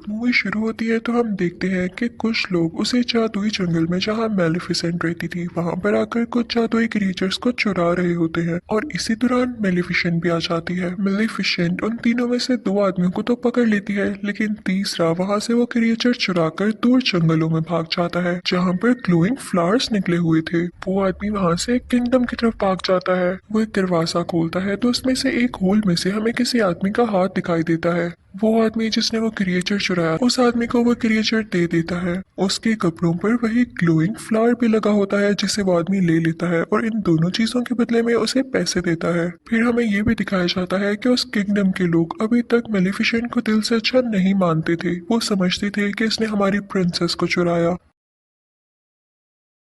Movie शुरू होती है तो हम देखते हैं कि कुछ लोग उसी जादुई जंगल में जहाँ मेलिफिसेंट रहती थी वहां पर आकर कुछ जादुई क्रिएचर्स को चुरा रहे होते हैं और इसी दौरान मेलिफिसेंट भी आ जाती है। मेलिफिसेंट उन तीनों में से दो आदमियों को तो पकड़ लेती है लेकिन तीसरा वहां से वो क्रिएचर चुरा कर दूर जंगलों में भाग जाता है जहाँ पर ग्लोइंग फ्लावर्स निकले हुए थे। वो आदमी वहां से एक किंगडम की तरफ भाग जाता है। वो एक दरवाजा खोलता है तो उसमें से एक होल में से हमें किसी आदमी का हाथ दिखाई देता है। वो आदमी जिसने वो क्रिएचर चुराया उस आदमी को वो क्रिएचर दे देता है। उसके कपड़ों पर वही ग्लोइंग फ्लावर भी लगा होता है जिसे वो आदमी ले लेता है और इन दोनों चीजों के बदले में उसे पैसे देता है। फिर हमें ये भी दिखाया जाता है कि उस किंगडम के लोग अभी तक मेलिफिसेंट को दिल से अच्छा नहीं मानते थे। वो समझते थे कि इसने हमारी प्रिंसेस को चुराया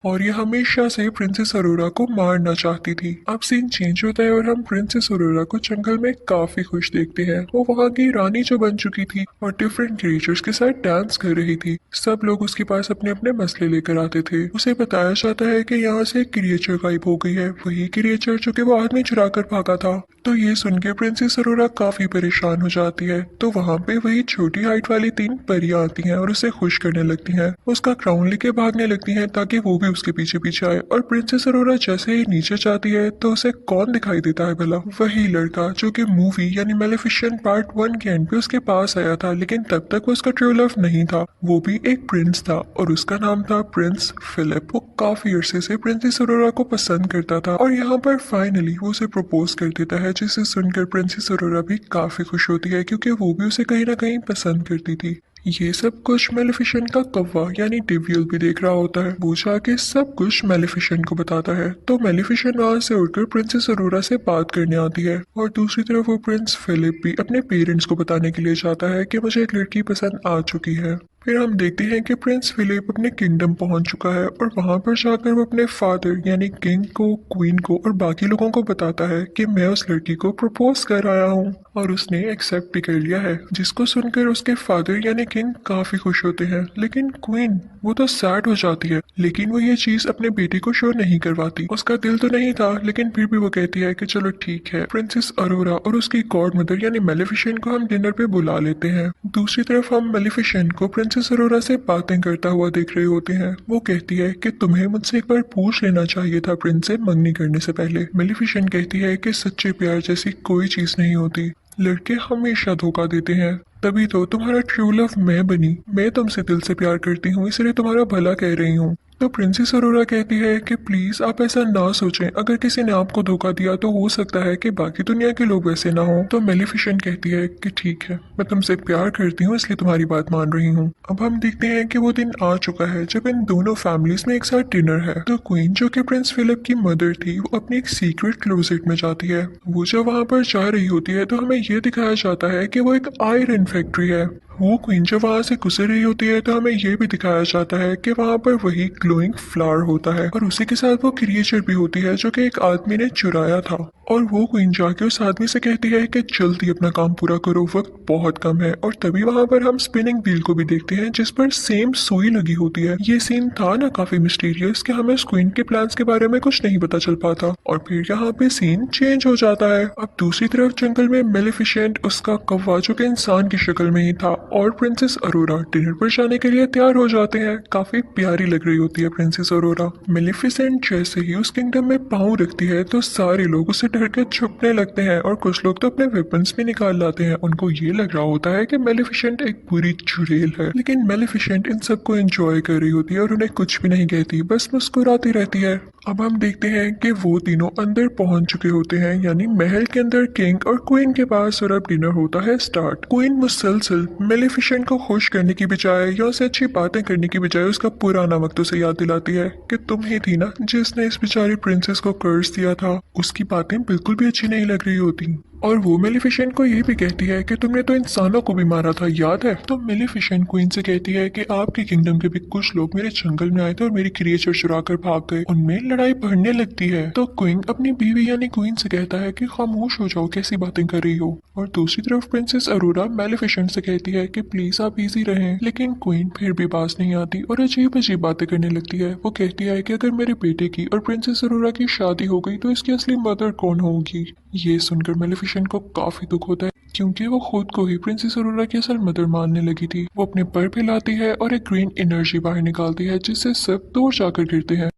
और ये हमेशा से प्रिंसेस अरोरा को मारना चाहती थी। अब सीन चेंज होता है और हम प्रिंसेस अरोरा को जंगल में काफी खुश देखते हैं। वो वहाँ की रानी जो बन चुकी थी और डिफरेंट क्रिएचर्स के साथ डांस कर रही थी। सब लोग उसके पास अपने अपने मसले लेकर आते थे। उसे बताया जाता है कि यहाँ से एक क्रिएचर गायब हो गई है, वही क्रिएचर जो कि वो आदमी चुरा कर भागा था। तो ये सुन के प्रिंसेस अरोरा काफी परेशान हो जाती है। तो वहाँ पे वही छोटी हाइट वाली तीन परियां आती हैं और उसे खुश करने लगती हैं। उसका क्राउन लेके भागने लगती हैं ताकि वो भी उसके पीछे पीछे आए। और प्रिंसेस अरोरा जैसे ही नीचे जाती है तो उसे कौन दिखाई देता है भला? वही लड़का जो कि मूवी यानी मेलेफिसेंट पार्ट 1 के एंड पे उसके पास आया था लेकिन तब तक वो उसका ट्रू लव नहीं था। वो भी एक प्रिंस था और उसका नाम था प्रिंस फिलिप। वो काफी अरसे से प्रिंसेस अरोरा को पसंद करता था और यहाँ पर फाइनली वो उसे प्रपोज कर देता है जिसे सुनकर प्रिंसेस अरोरा भी काफी खुश होती है क्योंकि वो भी उसे कहीं ना कहीं पसंद करती थी। ये सब कुछ मेलिफिसेंट का कौवा यानी डिवियल भी देख रहा होता है। वो जाके सब कुछ मेलिफिसेंट को बताता है तो मेलिफिसेंट वहां से उठकर प्रिंसेस अरोरा से बात करने आती है और दूसरी तरफ वो प्रिंस फिलिप भी अपने पेरेंट्स को बताने के लिए चाहता है कि मुझे एक लड़की पसंद आ चुकी है। फिर हम देखते हैं कि प्रिंस फिलिप अपने किंगडम पहुंच चुका है और वहां पर जाकर वो अपने फादर यानी किंग को, क्वीन को और बाकी लोगों को बताता है कि मैं उस लड़की को प्रपोज कर आया हूँ और उसने एक्सेप्ट भी कर लिया है। जिसको सुनकर उसके फादर यानी किंग काफी खुश होते हैं लेकिन क्वीन वो तो सैड हो जाती है। लेकिन वो ये चीज अपने बेटे को शो नहीं करवाती। उसका दिल तो नहीं था लेकिन फिर भी वो कहती है कि चलो ठीक है, प्रिंसेस अरोरा और उसकी गॉड मदर यानी मेलिफिसेंट को हम डिनर पे बुला लेते हैं। दूसरी तरफ हम मेलिफिसेंट को प्रिंसेस अरोरा से बातें करता हुआ देख रहे होते हैं। वो कहती है कि तुम्हें मुझसे एक बार पूछ लेना चाहिए था प्रिंस से मंगनी करने से पहले। मेलिफिसेंट कहती है कि सच्चे प्यार जैसी कोई चीज नहीं होती, लड़के हमेशा धोखा देते हैं। तभी तो तुम्हारा ट्रू लव मैं बनी। मैं तुमसे दिल से प्यार करती हूँ इसलिए तुम्हारा भला कह रही हूँ। तो प्रिंसेस अरोरा कहती है कि प्लीज आप ऐसा ना सोचें, अगर किसी ने आपको धोखा दिया तो हो सकता है कि बाकी दुनिया के लोग वैसे ना हो। तो मेलिफिसेंट कहती है कि ठीक है, मैं तुमसे प्यार करती हूँ इसलिए तुम्हारी बात मान रही हूँ। अब हम देखते हैं कि वो दिन आ चुका है जब इन दोनों फैमिलीज में एक साथ डिनर है। तो क्वीन जो कि प्रिंस फिलिप की मदर थी वो अपनी एक सीक्रेट क्लोजेट में जाती है। वो जब वहां पर जा रही होती है तो हमें ये दिखाया जाता है कि वो एक आयरन फैक्ट्री है। वो क्वीन जब वहां से गुजर रही होती है तो हमें ये भी दिखाया जाता है कि वहां पर वही ग्लोइंग फ्लावर होता है और उसी के साथ वो क्रिएचर भी होती है जो कि एक आदमी ने चुराया था। और वो क्वीन जाके उस आदमी से कहती है कि जल्दी अपना काम पूरा करो, वक्त बहुत कम है। और तभी वहां पर हम स्पिनिंग व्हील को भी देखते हैं जिस पर सेम सुई लगी होती है। ये सीन था ना काफी मिस्टीरियस कि हमें उस क्वीन के प्लान्स के बारे में कुछ नहीं पता चल पाता। और फिर यहाँ पे सीन चेंज हो जाता है। अब दूसरी तरफ जंगल में मेलिफिसेंट उसका कौवा जो कि इंसान की शक्ल में ही था और प्रिंसेस अरोरा डिनर पर जाने के लिए तैयार हो जाते हैं। काफी प्यारी लग रही होती है प्रिंसेस अरोरा। मेलिफिसेंट जैसे ही उस किंगडम में पाँव रखती है तो सारे लोग उसे डर के छुपने लगते हैं और कुछ लोग तो अपने वेपन्स भी निकाल लाते हैं। उनको ये लग रहा होता है कि मेलिफिसेंट एक बुरी चुड़ैल है। लेकिन मेलिफिसेंट इन सबको एंजॉय कर रही होती है और उन्हें कुछ भी नहीं कहती, बस मुस्कुराती रहती है। अब हम देखते हैं कि वो तीनों अंदर पहुंच चुके होते हैं यानी महल के अंदर किंग और क्वीन के पास और अब डिनर होता है स्टार्ट। क्वीन मुसलसल मेलिफिसेंट को खुश करने की बजाय या उससे अच्छी बातें करने की बजाय उसका पुराना वक्त उसे याद दिलाती है कि तुम ही थी ना जिसने इस बेचारी प्रिंसेस को कर्ज दिया था। उसकी बातें बिल्कुल भी अच्छी नहीं लग रही होती और वो मेलिफिसेंट को ये भी कहती है कि तुमने तो इंसानों को भी मारा था, याद है? तो मेलिफिसेंट क्वीन से कहती है कि आपके किंगडम के भी कुछ लोग मेरे जंगल में आए थे और मेरी क्रिएचर चुरा कर भाग गए। उनमें लड़ाई बढ़ने लगती है। तो क्वीन अपनी बीवी यानी क्वीन से कहता है कि खामोश हो जाओ, कैसी बातें कर रही हो। और दूसरी तरफ प्रिंसेस अरोरा मेलिफिसेंट से कहती है कि प्लीज आप इजी रहें। लेकिन क्वीन फिर भी पास नहीं आती और अजीब अजीब बातें करने लगती है। वो कहती है कि अगर मेरे बेटे की और प्रिंसेस अरोरा की शादी हो गई तो इसकी असली मदर कौन होगी। ये सुनकर मेलिफिसेंट को काफी दुख होता है। क्योंकि वो खुद को ही प्रिंसेस अरोरा की असल मदर मानने लगी थी। वो अपने पर फैलाती है और एक ग्रीन एनर्जी बाहर निकालती है जिससे सब दूर जाकर गिरते हैं।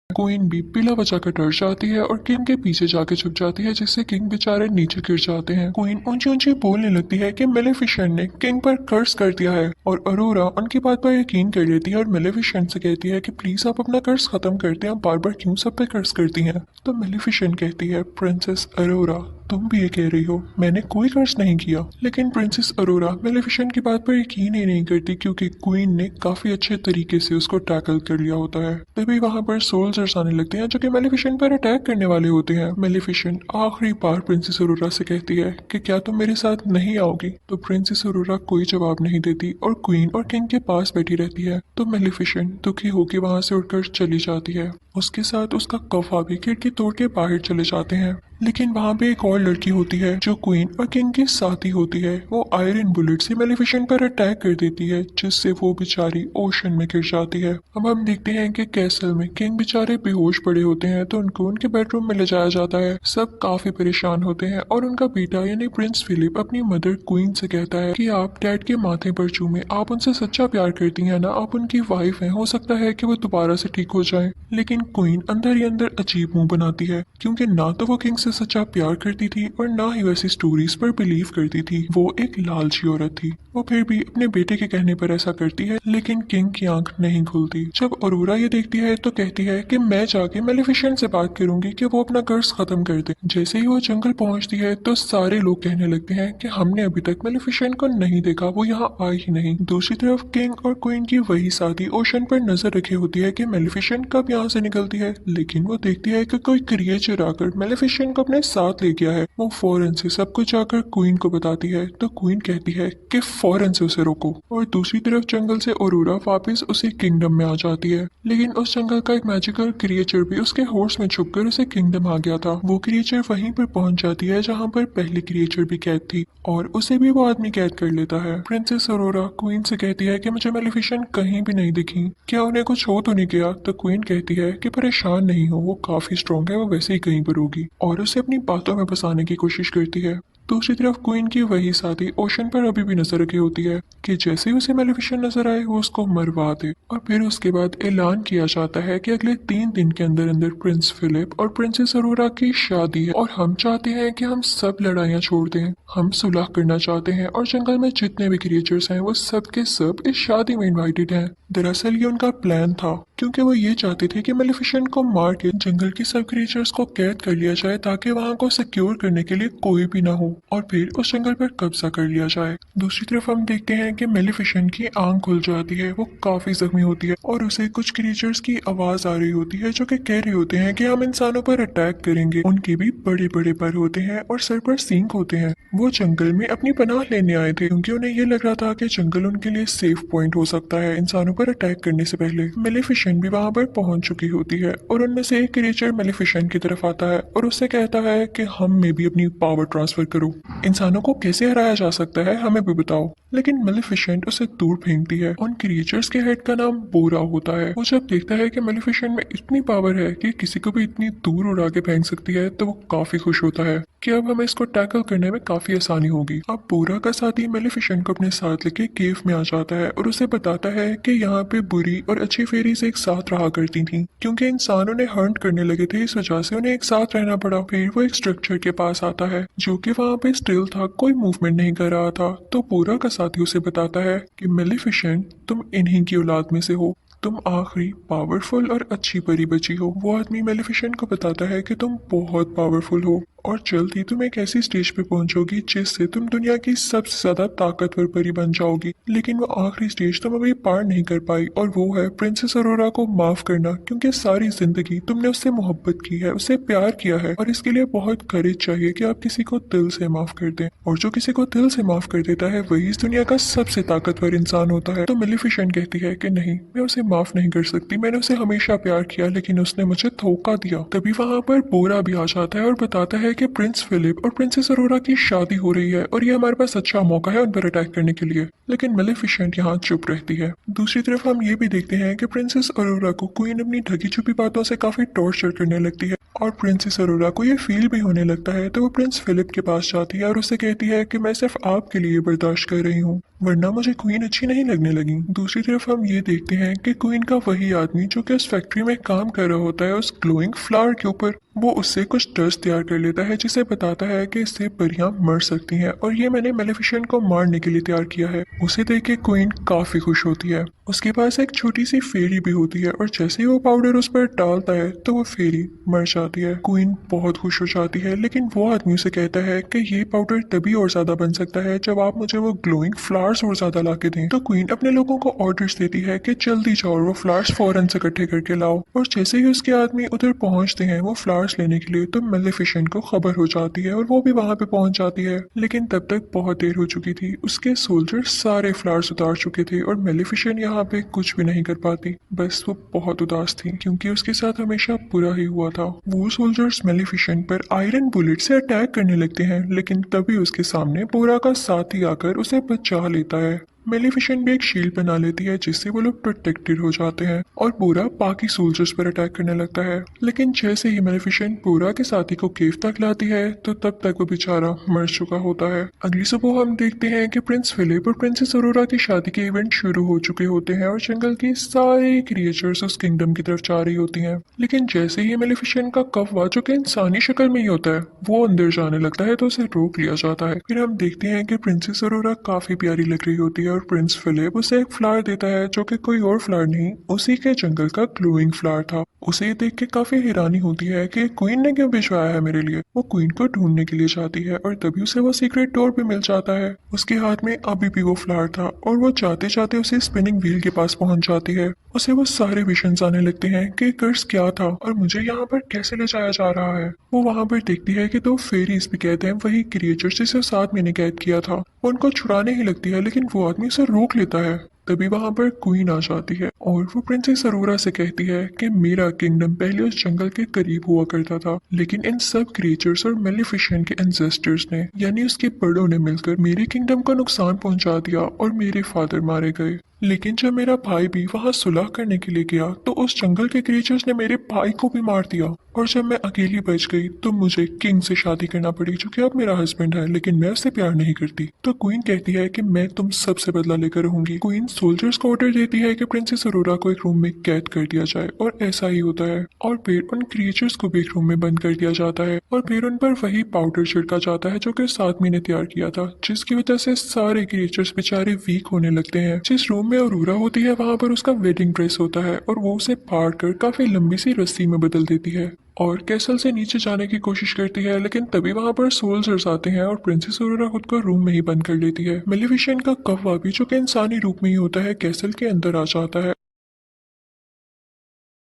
क्वीन भी बिला वजह का डर जाती है और किंग के पीछे जाके छुप जाती है जिससे किंग बेचारे नीचे गिर जाते हैं। क्वीन ऊंची ऊंची बोलने लगती है कि मेलेफिसेंट ने किंग पर कर्ज कर दिया है और अरोरा उनकी बात पर यकीन कर लेती है और मेलेफिसेंट से कहती है कि प्लीज आप अपना कर्ज खत्म कर दें, आप बार बार क्यों सब पे कर्ज करती हैं। तो मेलेफिसेंट कहती है प्रिंसेस अरोरा तुम भी ये कह रही हो, मैंने कोई कर्ज नहीं किया। लेकिन प्रिंसेस अरोरा मेलेफिसेंट की बात पर यकीन ही नहीं करती क्योंकि क्वीन ने काफी अच्छे तरीके से उसको टैकल कर लिया होता है। तभी वहां पर सोल्जर्स आने लगते हैं जो कि मेलेफिसेंट पर अटैक करने वाले होते हैं। मेलेफिसेंट आखिरी बार प्रिंसेस अरोरा से कहती है कि क्या तुम मेरे साथ नहीं आओगी। तो प्रिंसेस अरोरा कोई जवाब नहीं देती और क्वीन और किंग के पास बैठी रहती है। तो मेलेफिसेंट दुखी होकर वहां से उठकर चली जाती है। उसके साथ उसका कौवा भी खिड़की तोड़ के बाहर चले जाते हैं। लेकिन वहां पे एक और लड़की होती है जो क्वीन और किंग की साथी होती है। वो आयरन बुलेट से मेलेफिसेंट पर अटैक कर देती है जिससे वो बेचारी ओशन में गिर जाती है। अब हम देखते हैं कि कैसल में किंग बेचारे बेहोश पड़े होते हैं तो उनको उनके बेडरूम में ले जाया जाता है। सब काफी परेशान होते हैं और उनका बेटा यानी प्रिंस फिलिप अपनी मदर क्वीन से कहता है कि आप डैड के माथे पर चूमे, आप उनसे सच्चा प्यार करती हैं ना, आप उनकी वाइफ हैं, हो सकता है कि वो दोबारा से ठीक हो जाए। लेकिन क्वीन अंदर ही अंदर अजीब मुंह बनाती है क्योंकि ना तो वो किंग से सच्चा प्यार करती थी और ना ही वैसी स्टोरीज पर बिलीव करती थी। वो एक लालची औरत थी। वो फिर भी अपने बेटे के कहने पर ऐसा करती है लेकिन किंग की आंख नहीं खुलती। जब अरोरा ये देखती है तो कहती है कि मैं जाके मेलेफिसेंट से बात करूंगी कि वो अपना कर्ज खत्म कर दे। जैसे ही वो जंगल पहुंचती है तो सारे लोग कहने लगते हैं कि हमने अभी तक मेलेफिसेंट को नहीं देखा, वो यहाँ आई ही नहीं। दूसरी तरफ किंग और क्वीन की वही साथी ओशन पर नजर रखे होती है कि मेलेफिसेंट कब यहाँ से निकलती है। लेकिन वो देखती है कि कोई क्रिएचर आकर मेलेफिसेंट को अपने साथ ले गया है। वो फौरन से सब कुछ जाकर क्वीन को बताती है तो क्वीन कहती है कि फौरन से उसे रोको। और दूसरी तरफ जंगल से अरोरा वापस उसी किंगडम में आ जाती है। लेकिन उस जंगल का एक मैजिकल क्रिएचर भी उसके होर्स में छुपकर उसे किंगडम आ गया था। वो क्रिएचर वहीं पर पहुंच जाती है जहाँ पर पहली क्रिएचर भी कैद थी और उसे भी वो आदमी कैद कर लेता है। प्रिंसेस अरोरा क्वीन से कहती है कि मुझे मेलेफिसेंट कहीं भी नहीं दिखी, क्या उन्हें कुछ हो तो नहीं गया। तो क्वीन कहती है कि परेशान नहीं हो, वो काफी स्ट्रॉन्ग है, वो वैसे ही कहीं पर होगी और उसे अपनी बातों में फंसाने की कोशिश करती है। दूसरी तरफ क्वीन की वही साथी ओशन पर अभी भी नजर रखी होती है कि जैसे ही उसे मेलेफिसेंट नजर आए वो उसको मरवा दे। और फिर उसके बाद ऐलान किया जाता है कि अगले 3 दिन के अंदर अंदर प्रिंस फिलिप और प्रिंसेस अरोरा की शादी है और हम चाहते हैं कि हम सब लड़ाइयाँ छोड़ दें, हम सुलह करना चाहते हैं और जंगल में जितने भी क्रिएचर्स हैं वो सब के सब इस शादी में इन्वाइटेड हैं। दरअसल ये उनका प्लान था क्योंकि वो ये चाहते थे कि मेलेफिसेंट को मार के जंगल की सब क्रिएचर्स को कैद कर लिया जाए ताकि वहां को सिक्योर करने के लिए कोई भी ना हो और फिर उस जंगल पर कब्जा कर लिया जाए। दूसरी तरफ हम देखते हैं कि मेलेफिसेंट की आंख खुल जाती है, वो काफी जख्मी होती है और उसे कुछ क्रिएचर्स की आवाज आ रही होती है जो कि कह रहे होते हैं कि हम इंसानों पर अटैक करेंगे। उनके भी बड़े बड़े पर होते हैं और सर पर सींग होते हैं। वो जंगल में अपनी पनाह लेने आए थे क्योंकि उन्हें ये लग रहा था कि जंगल उनके लिए सेफ पॉइंट हो सकता है इंसानों पर अटैक करने से पहले। मेलेफिसेंट भी वहां पर पहुंच चुकी होती है और उनमें से एक क्रिएचर मेलेफिसेंट की तरफ आता है और उससे कहता है कि हम में भी अपनी पावर ट्रांसफर करो, इंसानों को कैसे हराया जा सकता है हमें भी बताओ। लेकिन मेलेफिसेंट उसे दूर फेंकती है। उन क्रिएचर्स के हेड का नाम बोरा होता है। वो जब देखता है कि मेलेफिसेंट में इतनी पावर है कि किसी को भी इतनी दूर उड़ा के फेंक सकती है तो वो काफी खुश होता है कि अब हमें इसको टैकल करने में काफी आसानी होगी। अब बोरा का साथी मेलेफिसेंट को अपने साथ लेके केव में आ जाता है और उसे बताता है कि यहाँ पे बुरी और अच्छी फेरीज एक साथ रहा करती थी क्योंकि इंसान उन्हें हंट करने लगे थे, इस वजह से उन्हें एक साथ रहना पड़ा। फिर वो एक स्ट्रक्चर के पास आता है जो कि वहाँ पे स्टिल था, कोई मूवमेंट नहीं कर रहा था। तो बोरा का साथी उसे बताता है कि मेलेफिसेंट तुम इन्हीं की औलाद में से हो, तुम आखिरी पावरफुल और अच्छी परी बची हो। वो आदमी मेलेफिसेंट को बताता है कि तुम बहुत पावरफुल हो और जल्द ही तुम एक ऐसी स्टेज पे पहुंचोगी जिससे तुम दुनिया की सबसे ज्यादा ताकतवर परी बन जाओगी। लेकिन वो आखिरी स्टेज तुम अभी पार नहीं कर पाई और वो है प्रिंसेस अरोरा को माफ करना क्योंकि सारी जिंदगी तुमने उससे मोहब्बत की है, उससे प्यार किया है और इसके लिए बहुत करेज चाहिए कि आप किसी को दिल से माफ कर दें। और जो किसी को दिल से माफ कर देता है वही इस दुनिया का सबसे ताकतवर इंसान होता है। तो मेलेफिसेंट कहती है कि नहीं, मैं उसे माफ नहीं कर सकती, मैंने उसे हमेशा प्यार किया लेकिन उसने मुझे धोखा दिया। तभी वहां पर बोरा भी आ जाता है और बताता है है कि प्रिंस फिलिप और प्रिंसेस अरोरा की शादी हो रही है और ये हमारे पास अच्छा मौका है उन पर अटैक करने के लिए, लेकिन मेलेफिसेंट यहाँ चुप रहती है। दूसरी तरफ हम ये भी देखते हैं कि प्रिंसेस अरोरा को क्वीन अपनी ढकी छुपी बातों से काफी टॉर्चर करने लगती है और प्रिंसेस अरोरा को ये फील भी होने लगता है, तो वो प्रिंस फिलिप के पास जाती है और उससे कहती है कि मैं सिर्फ आपके लिए बर्दाश्त कर रही हूँ, वरना मुझे क्वीन अच्छी नहीं लगने लगी। दूसरी तरफ हम ये देखते हैं कि क्वीन का वही आदमी जो कि उस फैक्ट्री में काम कर रहा होता है उस ग्लोइंग फ्लावर के ऊपर, वो उससे कुछ डस्ट तैयार कर लेता है जिसे बताता है कि इससे परियां मर सकती हैं और ये मैंने मेलेफिसेंट को मारने के लिए तैयार किया है। उसे देख के क्वीन काफी खुश होती है। उसके पास एक छोटी सी फेरी भी होती है और जैसे ही वो पाउडर उस पर डालता है तो वो फेरी मर जाती है। क्वीन बहुत खुश हो जाती है, लेकिन वो आदमी उसे कहता है कि ये पाउडर तभी और ज्यादा बन सकता है जब आप मुझे वो ग्लोइंग फ्लावर्स और ज्यादा ला के दें। तो क्वीन अपने लोगों को ऑर्डर्स देती है कि जल्दी जाओ और वो फ्लावर्स फौरन से इकट्ठे करके लाओ, और जैसे ही उसके आदमी उधर पहुंचते हैं वो फ्लावर्स लेने के लिए, तो मेलेफिसेंट को खबर हो जाती है और वो भी वहां पे पहुंच जाती है। लेकिन तब तक बहुत देर हो चुकी थी, उसके सोल्जर सारे फ्लावर्स उतार चुके थे और मेलेफिसेंट यहाँ पे कुछ भी नहीं कर पाती। बस वो बहुत उदास थी क्योंकि उसके साथ हमेशा बुरा ही हुआ था। वो सोल्जर्स मेलेफिसेंट पर आयरन बुलेट से अटैक करने लगते हैं, लेकिन तभी उसके सामने बोरा का साथी आकर उसे बचा लेता है। मेलेफिसेंट भी एक शील्ड बना लेती है जिससे वो लोग प्रोटेक्टेड हो जाते हैं और बोरा बाकी सोल्जर्स पर अटैक करने लगता है। लेकिन जैसे ही मेलेफिसेंट बोरा के साथी को केव तक लाती है तो तब तक वो बेचारा मर चुका होता है। अगली सुबह हम देखते हैं कि प्रिंस फिलिप और प्रिंसेस अरोरा की शादी के इवेंट शुरू हो चुके होते हैं और जंगल की सारी क्रिएचर्स उस किंगडम की तरफ जा रही होती हैं। लेकिन जैसे ही मेलेफिसेंट का कौवा, जो कि इंसानी शक्ल में ही होता है, वो अंदर जाने लगता है तो उसे रोक लिया जाता है। फिर हम देखते हैं कि प्रिंसेस अरोरा काफी प्यारी लग रही होती है और प्रिंस फिलिप उसे एक फ्लावर देता है जो कि कोई और फ्लावर नहीं, उसी के जंगल का ग्लोइंग फ्लावर था। उसे ये देख के काफी हैरानी होती है कि क्वीन ने क्यों भिजवाया है मेरे लिए। वो क्वीन को ढूंढने के लिए जाती है और तभी उसे वो सीक्रेट डोर भी मिल जाता है। उसके हाथ में अभी भी वो फ्लावर था और वो जाते जाते उसे स्पिनिंग व्हील के पास पहुंच जाती है। उसे वो सारे विजन्स आने लगते हैं कि कर्स क्या था और मुझे यहाँ पर कैसे ले जाया जा रहा है। वो वहाँ पर देखती है कि दो फेरीज भी कहते हैं वही क्रिएचर जिसे 7 महीने कैद किया था। वो उनको छुड़ाने ही लगती है, लेकिन वो आदमी उसे रोक लेता है। तभी वहां पर क्वीन आ जाती है और वो प्रिंसेस अरोरा से कहती है कि मेरा किंगडम पहले उस जंगल के करीब हुआ करता था, लेकिन इन सब क्रिएचर्स और मेलेफिसेंट के एंसेस्टर्स ने, यानी उसके बड़ों ने मिलकर मेरे किंगडम को नुकसान पहुंचा दिया और मेरे फादर मारे गए। लेकिन जब मेरा भाई भी वहां सुलह करने के लिए गया तो उस जंगल के क्रिएचर्स ने मेरे भाई को भी मार दिया, और जब मैं अकेली बच गई तो मुझे किंग से शादी करना पड़ी जो कि अब मेरा हस्बैंड है, लेकिन मैं उससे प्यार नहीं करती। तो क्वीन कहती है कि मैं तुम सबसे बदला लेकर रहूंगी। क्वीन सोल्जर्स को ऑर्डर देती है कि प्रिंसेस अरोरा को एक रूम में कैद कर दिया जाए और ऐसा ही होता है, और फिर उन क्रिएचर्स को भी एक रूम में बंद कर दिया जाता है और फिर उन पर वही पाउडर छिड़का जाता है जो कि 7 महीने तैयार किया था, जिसकी वजह से सारे क्रिएचर्स बेचारे वीक होने लगते हैं। जिस रूम में अरोरा होती है वहां पर उसका वेडिंग ड्रेस होता है और वो उसे फाड़ कर काफी लंबी सी रस्सी में बदल देती है और कैसल से नीचे जाने की कोशिश करती है, लेकिन तभी वहां पर सोल्जर्स आते हैं और प्रिंसेस अरोरा खुद को रूम में ही बंद कर लेती है। मेलेफिसेंट का कौवा भी, जो कि इंसानी रूप में ही होता है, कैसल के अंदर आ जाता है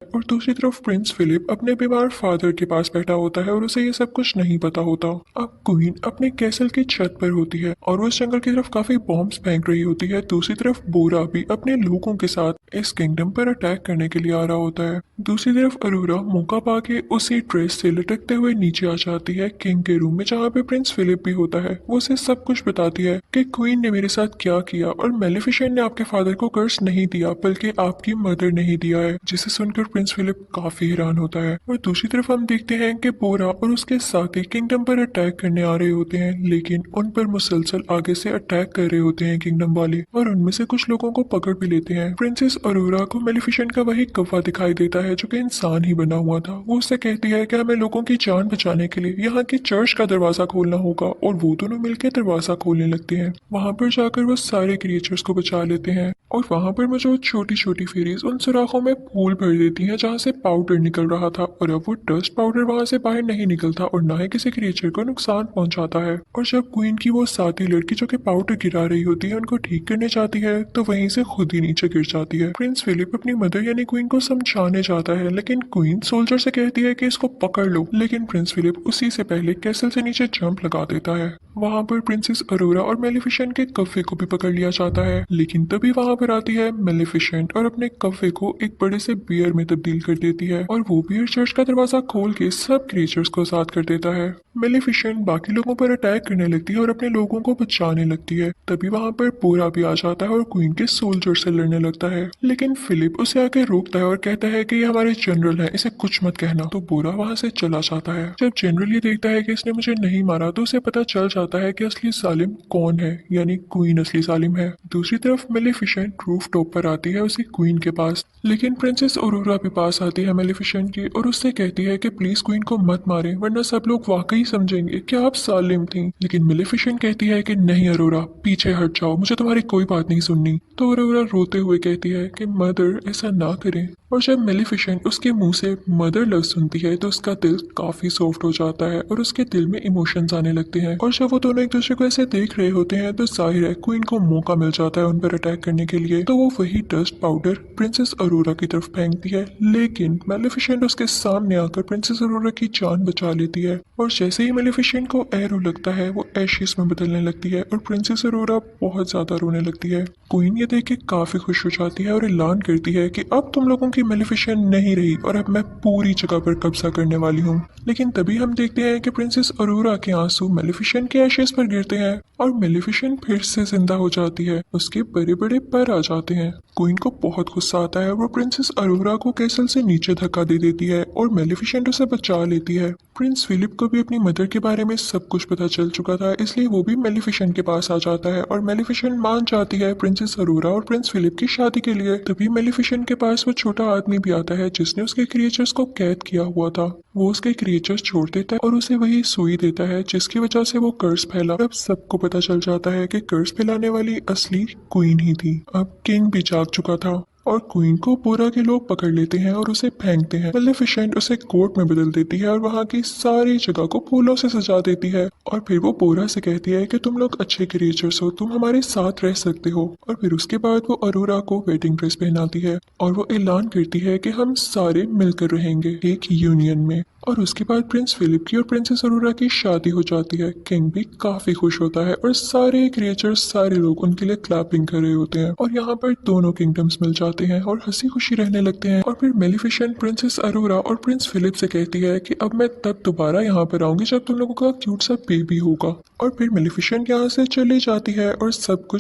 और दूसरी तरफ प्रिंस फिलिप अपने बीमार फादर के पास बैठा होता है और उसे ये सब कुछ नहीं पता होता। अब क्वीन अपने कैसल की छत पर होती है और वो इस जंगल की तरफ काफी बॉम्ब्स फेंक रही होती है। दूसरी तरफ बोरा भी अपने लोगों के साथ इस किंगडम पर अटैक करने के लिए आ रहा होता है। दूसरी तरफ अरोरा मौका पाके उसी ड्रेस से लटकते हुए नीचे आ जाती है किंग के रूम में जहाँ पे प्रिंस फिलिप भी होता है। वो उसे सब कुछ बताती है कि क्वीन ने मेरे साथ क्या किया और मेलेफिसेंट ने आपके फादर को कर्स नहीं दिया बल्कि आपकी मदर ने ही दिया है, जिसे सुनकर प्रिंस फिलिप काफी हैरान होता है। और दूसरी तरफ हम देखते हैं कि बोरा और उसके साथी किंगडम पर अटैक करने आ रहे होते हैं, लेकिन उन पर मुसलसल आगे से अटैक कर रहे होते हैं किंगडम वाले और उनमें से कुछ लोगों को पकड़ भी लेते हैं। प्रिंसेस अरोरा को मेलेफिसेंट का वही कौवा दिखाई देता है जो कि इंसान ही बना हुआ था। वो उससे कहती है कि हमें लोगों की जान बचाने के लिए यहाँ की चर्च का दरवाजा खोलना होगा, और वो दोनों मिलकर दरवाजा खोलने लगते हैं। वहां पर जाकर वो सारे क्रिएचर्स को बचा लेते हैं और वहां पर मौजूद छोटी छोटी फेरीज उन सुराखों में फूल भर देती हैं जहाँ से पाउडर निकल रहा था, और अब वो डस्ट पाउडर वहां से बाहर नहीं निकलता और न ही किसी क्रिएचर को नुकसान पहुंचाता है। और जब क्वीन की वो साथी लड़की जो कि पाउडर गिरा रही होती है उनको ठीक करने जाती है तो वहीं से खुद ही नीचे गिर जाती है। प्रिंस फिलिप अपनी मदर यानी क्वीन को समझाने जाता है, लेकिन क्वीन सोल्जर से कहती है कि इसको पकड़ लो, लेकिन प्रिंस फिलिप उसी से पहले कैसल से नीचे जंप लगा देता है। वहाँ पर प्रिंसेस अरोरा और मेलिफिसेंट के कव्वे को भी पकड़ लिया जाता है, लेकिन तभी वहाँ पर आती है मेलिफिसेंट और अपने कव्वे को एक बड़े से बियर में तब्दील कर देती है और वो बियर चर्च का दरवाजा खोल के सब क्रिएचर्स को आजाद कर देता है। मेलिफिसेंट बाकी लोगों पर अटैक करने लगती है और अपने लोगों को बचाने लगती है। तभी वहाँ पर बोरा भी आ जाता है और क्वीन के सोल्जर से लड़ने लगता है, लेकिन फिलिप उसे आके रोकता है और कहता है कि ये हमारे जनरल है, इसे कुछ मत कहना। तो बोरा वहाँ से चला जाता है। जब जनरल ये देखता है कि इसने मुझे नहीं मारा तो उसे पता चल जाता है कि असली सालिम कौन है, यानी क्वीन असली सालिम है। दूसरी तरफ मेलिफिसेंट रूफ टॉप पर आती है उसकी क्वीन के पास, लेकिन प्रिंसेस ऑरोरा भी पास आती है मेलिफिसेंट की और उससे कहती है कि प्लीज क्वीन को मत मारे वरना सब लोग वाकई समझेंगे कि आप सालिम थी। लेकिन मेलिफिसेंट कहती है कि नहीं अरोरा, पीछे हट जाओ, मुझे तुम्हारी कोई बात नहीं सुननी। तो अरोरा रोते हुए कहती है कि मदर ऐसा ना करें। और जब मेलिफिसेंट उसके मुंह से मदर लव सुनती है तो उसका दिल काफी सॉफ्ट हो जाता है और उसके दिल में इमोशंस आने लगते हैं। और जब वो दोनों एक दूसरे को ऐसे देख रहे होते हैं तो जाहिर है क्वीन को मौका मिल जाता है उन पर अटैक करने के लिए। तो वो वही डस्ट पाउडर प्रिंसेस अरोरा की तरफ फेंकती है, लेकिन मेलिफिसेंट उसके सामने आकर प्रिंसेस अरोरा की जान बचा लेती है। और जैसे ही मेलिफिसेंट को एरो लगता है वो एशेस में बदलने लगती है और प्रिंसेस अरोरा बहुत ज्यादा रोने लगती है। क्वीन ये देख के काफी खुश हो जाती है और ऐलान करती है कि अब तुम लोगों की मेलिफिसेंट नहीं रही और अब मैं पूरी जगह पर कब्जा करने वाली हूँ। लेकिन तभी हम देखते हैं कि प्रिंसेस अरोरा के आंसू मेलिफिसेंट के एशेस पर गिरते हैं और मेलिफिसेंट फिर से जिंदा हो जाती है। उसके बड़े बड़े पर आ जाते हैं। क्वीन को बहुत गुस्सा आता है, वो प्रिंसेस अरोरा को कैसल से नीचे धक्का दे देती है और मेलिफिसेंट उसे बचा लेती है। प्रिंस फिलिप को भी अपनी मदर के बारे में सब कुछ पता चल चुका था, इसलिए वो भी मेलिफिसेंट के पास आ जाता है और मेलिफिसेंट मान जाती है प्रिंसेस अरोरा और प्रिंस फिलिप की शादी के लिए। तभी मेलिफिसेंट के पास वो छोटा आदमी भी आता है जिसने उसके क्रिएचर्स को कैद किया हुआ था। वो उसके क्रिएचर्स छोड़ देता है और उसे वही सुई देता है जिसकी वजह से वो कर्स फैला। अब सबको पता चल जाता है कि कर्स फैलाने वाली असली क्वीन ही थी। अब किंग भी जाग चुका था और क्वीन को बोरा के लोग पकड़ लेते हैं और उसे फेंकते हैं। मेलिफिसेंट उसे कोर्ट में बदल देती है और वहाँ की सारी जगह को फूलों से सजा देती है और फिर वो बोरा से कहती है कि तुम लोग अच्छे क्रिएचर्स हो, तुम हमारे साथ रह सकते हो। और फिर उसके बाद वो अरोरा को वेडिंग ड्रेस पहनाती है और वो ऐलान करती है कि हम सारे मिलकर रहेंगे एक यूनियन में। और उसके बाद प्रिंस फिलिप की और प्रिंसेस अरोरा की शादी हो जाती है। किंग भी काफी खुश होता है और सारे क्रिएचर्स सारे लोग उनके लिए क्लैपिंग कर रहे होते हैं और यहाँ पर दोनों किंगडम्स मिल जाते हैं और हंसी खुशी रहने लगते हैं। और फिर मेलिफिसेंट प्रिंसेस अरोरा और प्रिंस फिलिप से कहती है कि अब मैं तब दोबारा यहाँ पर आऊंगी जब तुम लोगों का क्यूट सा बेबी होगा। और फिर मेलिफिसेंट यहाँ से चली जाती है और सब कुछ